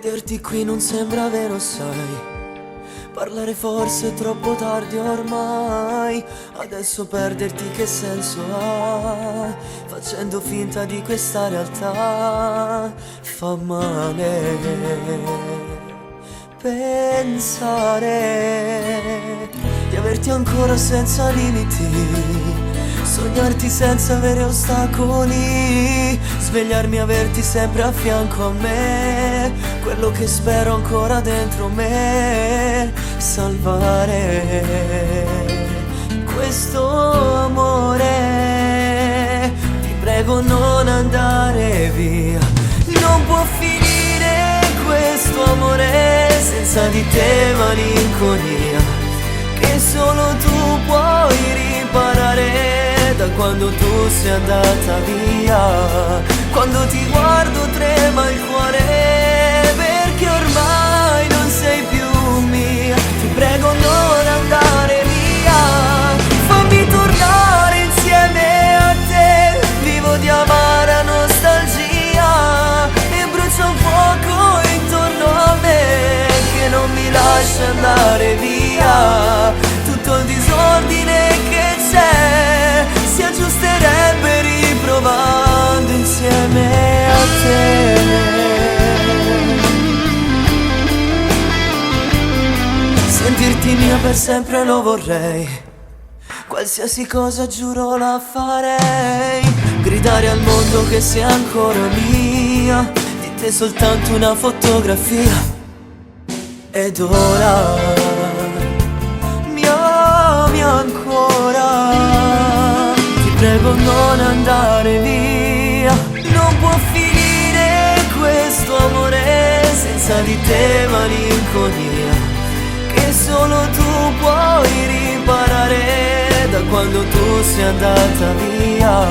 Vederti qui non sembra vero, sai. Parlare forse è troppo tardi ormai. Adesso perderti che senso ha? Facendo finta di questa realtà fa male pensare di averti ancora senza limiti, sognarti senza avere ostacoli, svegliarmi e averti sempre a fianco a me, quello che spero ancora dentro me, salvare questo amore. Ti prego non andare via, non può finire questo amore senza di te, malinconia che solo tu puoi riparare da quando tu sei andata via. Quando ti guardo trema il cuore perché ormai non sei più mia. Ti prego non andare via, fammi tornare insieme a te. Vivo di amara nostalgia e brucia un fuoco intorno a me che non mi lascia andare via. Tutto il disordine che c'è si aggiusterebbe riprovando insieme a te. Sentirti mia per sempre lo vorrei, qualsiasi cosa giuro la farei. Gridare al mondo che sei ancora mia, di te soltanto una fotografia. Ed ora mi ami ancora, ti prego non andare via. Non può finire questo amore senza di te, malinconia che solo tu puoi riparare da quando tu sei andata via.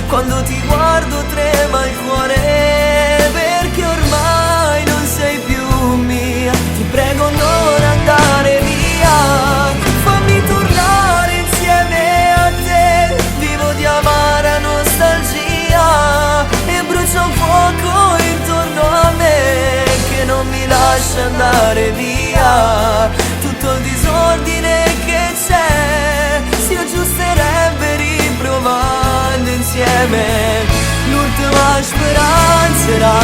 Quando ti guardo trema il cuore perché ormai non sei più mia. Ti prego non andare via, fammi tornare insieme a te. Vivo di amara nostalgia e brucia un fuoco intorno a me che non mi lascia andare via. Tutto il disordine che c'è si aggiusterebbe riprovando insieme. L'ultima speranza era